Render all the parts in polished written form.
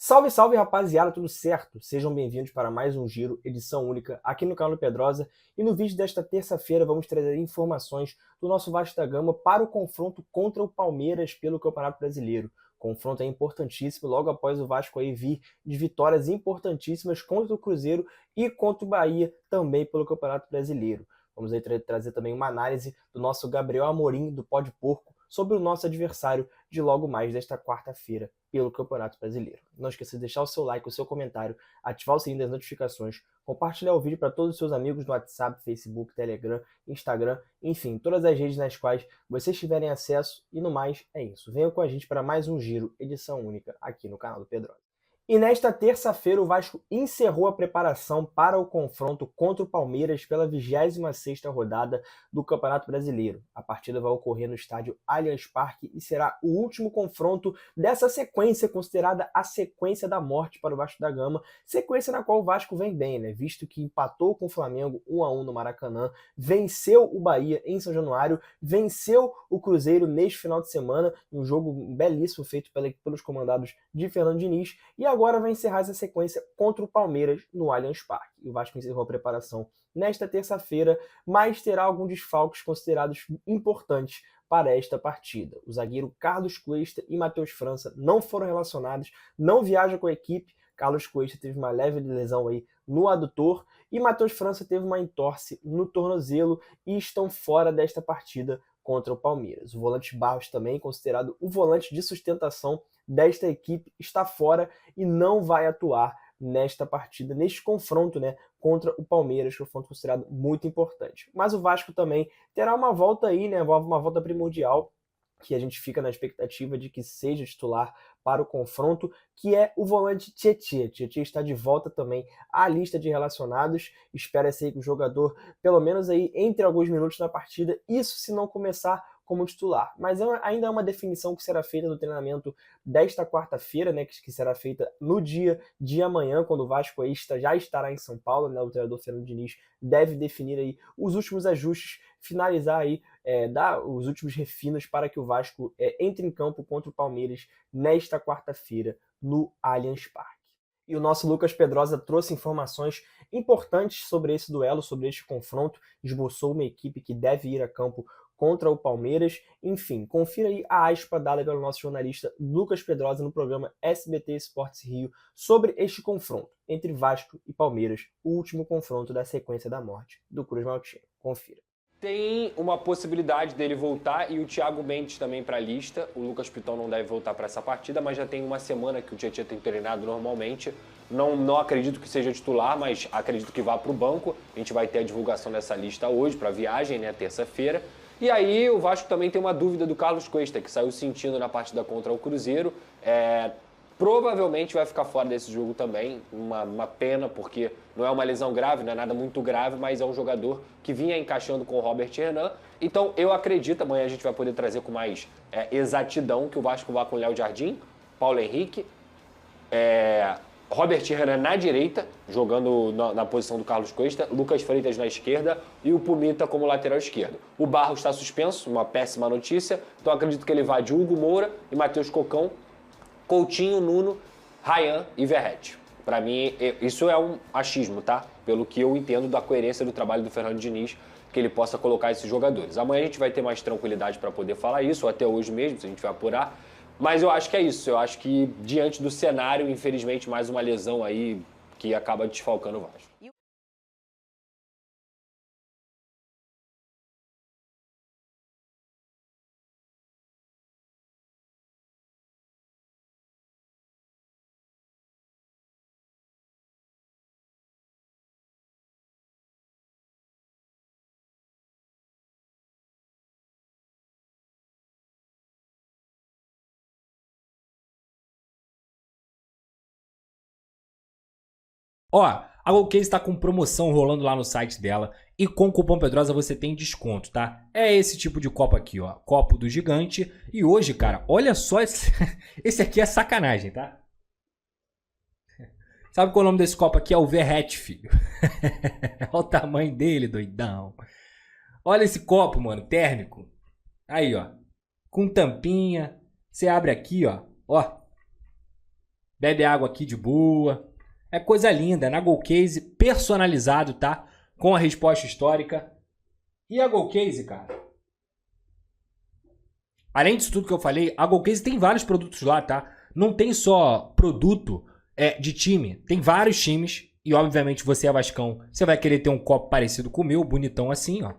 Salve, salve rapaziada, tudo certo? Sejam bem-vindos para mais um Giro, edição única, aqui no canal do Pedrosa. E no vídeo desta terça-feira vamos trazer informações do nosso Vasco da Gama para o confronto contra o Palmeiras pelo Campeonato Brasileiro. Confronto é importantíssimo, logo após o Vasco aí vir de vitórias importantíssimas contra o Cruzeiro e contra o Bahia também pelo Campeonato Brasileiro. Vamos aí trazer também uma análise do nosso Gabriel Amorim, do Pó de Porco, sobre o nosso adversário de logo mais desta quarta-feira pelo Campeonato Brasileiro. Não esqueça de deixar o seu like, o seu comentário, ativar o sininho das notificações, compartilhar o vídeo para todos os seus amigos no WhatsApp, Facebook, Telegram, Instagram, enfim, todas as redes nas quais vocês tiverem acesso. E no mais, é isso. Venham com a gente para mais um Giro, edição única, aqui no canal do Pedrosa. E nesta terça-feira o Vasco encerrou a preparação para o confronto contra o Palmeiras pela 26ª rodada do Campeonato Brasileiro. A partida vai ocorrer no estádio Allianz Parque e será o último confronto dessa sequência, considerada a sequência da morte para o Vasco da Gama, sequência na qual o Vasco vem bem, né? Visto que empatou com o Flamengo 1-1 no Maracanã, venceu o Bahia em São Januário, venceu o Cruzeiro neste final de semana, um jogo belíssimo feito pelos comandados de Fernando Diniz, e agora vai encerrar essa sequência contra o Palmeiras no Allianz Parque. O Vasco encerrou a preparação nesta terça-feira, mas terá alguns desfalques considerados importantes para esta partida. O zagueiro Carlos Cuesta e Matheus França não foram relacionados, não viajam com a equipe. Carlos Cuesta teve uma leve lesão aí no adutor e Matheus França teve uma entorse no tornozelo e estão fora desta partida contra o Palmeiras. O volante Barros também, considerado o volante de sustentação desta equipe, está fora e não vai atuar nesta partida, neste confronto, né, contra o Palmeiras, que é um confronto considerado muito importante. Mas o Vasco também terá uma volta aí, né, uma volta primordial, que a gente fica na expectativa de que seja titular para o confronto, que é o volante Tietê. Tietê está de volta também à lista de relacionados. Espera-se aí que o jogador, pelo menos aí, entre alguns minutos na partida, isso se não começar como titular. Mas ainda é uma definição que será feita no treinamento desta quarta-feira, né, que será feita no dia de amanhã, quando o Vasco aí já estará em São Paulo, né, o treinador Fernando Diniz deve definir aí os últimos ajustes, finalizar aí, dar os últimos refinos para que o Vasco entre em campo contra o Palmeiras nesta quarta-feira no Allianz Parque. E o nosso Lucas Pedrosa trouxe informações importantes sobre esse duelo, sobre este confronto, esboçou uma equipe que deve ir a campo contra o Palmeiras. Enfim, confira aí a aspa dada pelo nosso jornalista Lucas Pedrosa no programa SBT Esportes Rio sobre este confronto entre Vasco e Palmeiras, o último confronto da sequência da morte do Cruz Maltino. Confira. Tem uma possibilidade dele voltar e o Thiago Mendes também para a lista. O Lucas Piton não deve voltar para essa partida, mas já tem uma semana que o Tietê tem treinado normalmente. Não acredito que seja titular, mas acredito que vá para o banco. A gente vai ter a divulgação dessa lista hoje para a viagem, né, terça-feira. E aí o Vasco também tem uma dúvida do Carlos Cuesta, que saiu sentindo na partida contra o Cruzeiro. Provavelmente vai ficar fora desse jogo também, uma pena, porque não é uma lesão grave, não é nada muito grave, mas é um jogador que vinha encaixando com o Robert Renan. Então eu acredito, amanhã a gente vai poder trazer com mais exatidão, que o Vasco vá com o Léo Jardim, Paulo Henrique, Robert Renan na direita, jogando na posição do Carlos Cuesta, Lucas Freitas na esquerda e o Pumita como lateral esquerdo. O Barros está suspenso, uma péssima notícia, então acredito que ele vá de Hugo Moura e Matheus Cocão, Coutinho, Nuno, Ryan e Verratti. Para mim, isso é um achismo, tá? Pelo que eu entendo da coerência do trabalho do Fernando Diniz, que ele possa colocar esses jogadores. Amanhã a gente vai ter mais tranquilidade para poder falar isso, ou até hoje mesmo, se a gente vai apurar. Mas eu acho que é isso. Eu acho que, diante do cenário, infelizmente, mais uma lesão aí que acaba desfalcando o Vasco. Ó, a GoCase está com promoção rolando lá no site dela e com o cupom Pedrosa você tem desconto, tá? É esse tipo de copo aqui, ó, copo do gigante. E hoje, cara, olha só esse, esse aqui é sacanagem, tá? Sabe qual é o nome desse copo aqui? É o Verratti, filho. Olha o tamanho dele, doidão. Olha esse copo, mano, térmico. Aí, ó, com tampinha. Você abre aqui, ó, ó. bebe água aqui de boa. É coisa linda, na Golcase, personalizado, tá? Com a resposta histórica. E a Golcase, cara? Além disso tudo que eu falei, a Golcase tem vários produtos lá, tá? Não tem só produto de time, tem vários times. E obviamente você é vascão, você vai querer ter um copo parecido com o meu, bonitão assim, ó.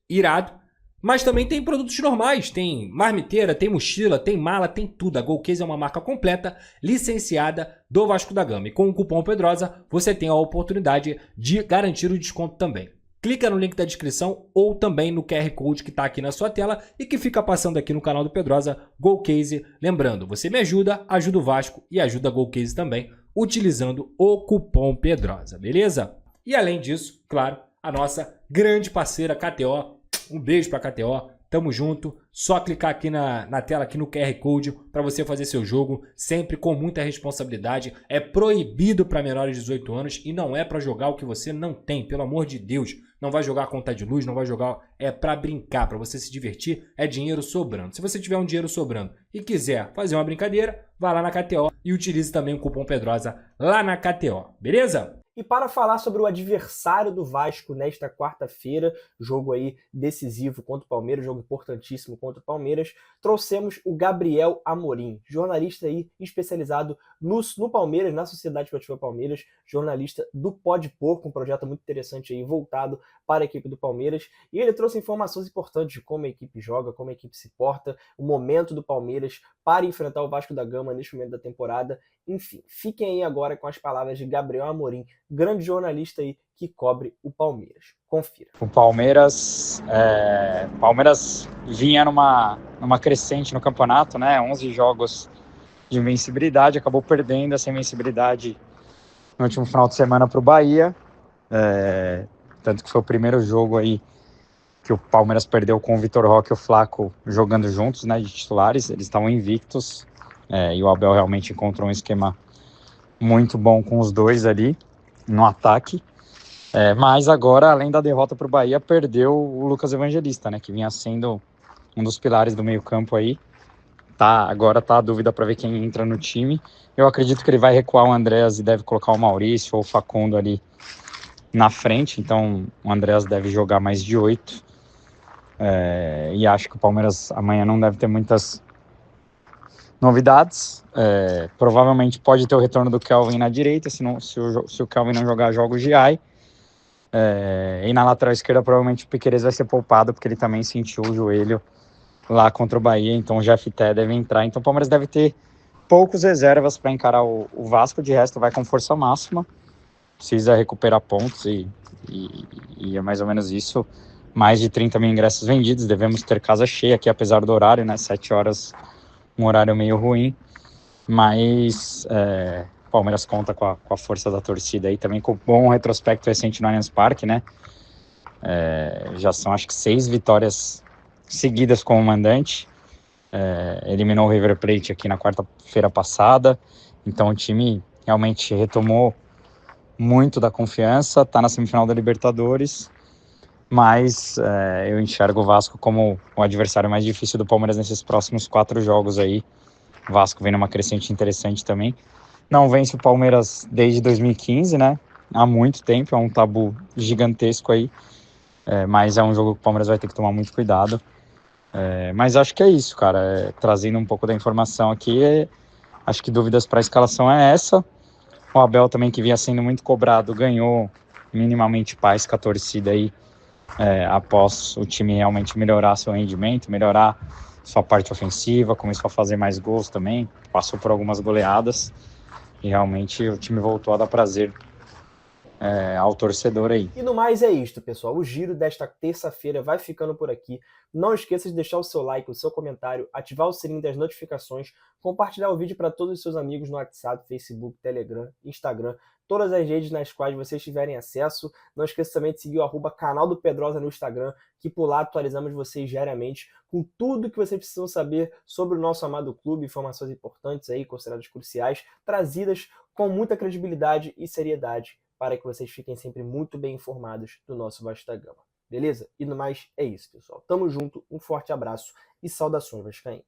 Irado. Mas também tem produtos normais, tem marmiteira, tem mochila, tem mala, tem tudo. A Golcase é uma marca completa, licenciada do Vasco da Gama. E com o cupom Pedrosa, você tem a oportunidade de garantir o desconto também. Clica no link da descrição ou também no QR Code que está aqui na sua tela e que fica passando aqui no canal do Pedrosa, Golcase. Lembrando, você me ajuda, ajuda o Vasco e ajuda a Golcase também, utilizando o cupom Pedrosa, beleza? E além disso, claro, a nossa grande parceira KTO. Um beijo pra KTO, tamo junto. Só clicar aqui na tela, aqui no QR Code, para você fazer seu jogo, sempre com muita responsabilidade. É proibido para menores de 18 anos e não é para jogar o que você não tem, pelo amor de Deus. Não vai jogar conta de luz, não vai jogar, é para brincar, para você se divertir, é dinheiro sobrando. Se você tiver um dinheiro sobrando e quiser fazer uma brincadeira, vá lá na KTO e utilize também o cupom Pedrosa lá na KTO, beleza? E para falar sobre o adversário do Vasco nesta quarta-feira, jogo aí decisivo contra o Palmeiras, jogo importantíssimo contra o Palmeiras, trouxemos o Gabriel Amorim, jornalista aí especializado no Palmeiras, na Sociedade Esportiva Palmeiras, jornalista do Pode Porco, um projeto muito interessante aí voltado para a equipe do Palmeiras, e ele trouxe informações importantes de como a equipe joga, como a equipe se porta, o momento do Palmeiras para enfrentar o Vasco da Gama neste momento da temporada. Enfim, fiquem aí agora com as palavras de Gabriel Amorim, grande jornalista aí que cobre o Palmeiras. Confira. O Palmeiras vinha numa crescente no campeonato, né? 11 jogos de invencibilidade, acabou perdendo essa invencibilidade no último final de semana para o Bahia. Tanto que foi o primeiro jogo aí que o Palmeiras perdeu com o Vitor Roque e o Flaco jogando juntos, né? De titulares, eles estavam invictos. E o Abel realmente encontrou um esquema muito bom com os dois ali no ataque. Mas agora, além da derrota para o Bahia, perdeu o Lucas Evangelista, né? Que vinha sendo um dos pilares do meio-campo aí. Agora tá a dúvida para ver quem entra no time. Eu acredito que ele vai recuar o Andreas e deve colocar o Maurício ou o Facundo ali na frente. Então o Andreas deve jogar mais de 8. E acho que o Palmeiras amanhã não deve ter muitas novidades. Provavelmente pode ter o retorno do Kelvin na direita, se o Kelvin não jogar, joga o Giai. E na lateral esquerda provavelmente o Piquerez vai ser poupado, porque ele também sentiu o joelho lá contra o Bahia, então o Jeff Té deve entrar. Então o Palmeiras deve ter poucos reservas para encarar o Vasco, de resto vai com força máxima, precisa recuperar pontos e é mais ou menos isso. Mais de 30 mil ingressos vendidos, devemos ter casa cheia aqui, apesar do horário, né? 7 horas, um horário meio ruim, mas o Palmeiras conta com a força da torcida aí, também com um bom retrospecto recente no Allianz Parque, né? Já são acho que 6 vitórias seguidas como mandante. Eliminou o River Plate aqui na quarta-feira passada, então o time realmente retomou muito da confiança, está na semifinal da Libertadores, mas eu enxergo o Vasco como o adversário mais difícil do Palmeiras nesses próximos 4 jogos aí. O Vasco vem numa crescente interessante também. Não vence o Palmeiras desde 2015, né? Há muito tempo, é um tabu gigantesco aí, mas é um jogo que o Palmeiras vai ter que tomar muito cuidado. Mas acho que é isso, cara. Trazendo um pouco da informação aqui, acho que dúvidas para a escalação é essa. O Abel também, que vinha sendo muito cobrado, ganhou minimamente paz com a torcida aí, após o time realmente melhorar seu rendimento, melhorar sua parte ofensiva, começou a fazer mais gols também, passou por algumas goleadas e realmente o time voltou a dar prazer ao torcedor aí. E no mais é isto, pessoal. O giro desta terça-feira vai ficando por aqui. Não esqueça de deixar o seu like, o seu comentário, ativar o sininho das notificações, compartilhar o vídeo para todos os seus amigos no WhatsApp, Facebook, Telegram, Instagram, todas as redes nas quais vocês tiverem acesso. Não esqueça também de seguir o @canal do Pedrosa no Instagram, que por lá atualizamos vocês diariamente com tudo que vocês precisam saber sobre o nosso amado clube, informações importantes aí, consideradas cruciais, trazidas com muita credibilidade e seriedade, para que vocês fiquem sempre muito bem informados do nosso Vasco da Gama. Beleza? E no mais, é isso, pessoal. Tamo junto, um forte abraço e saudações vascaínas.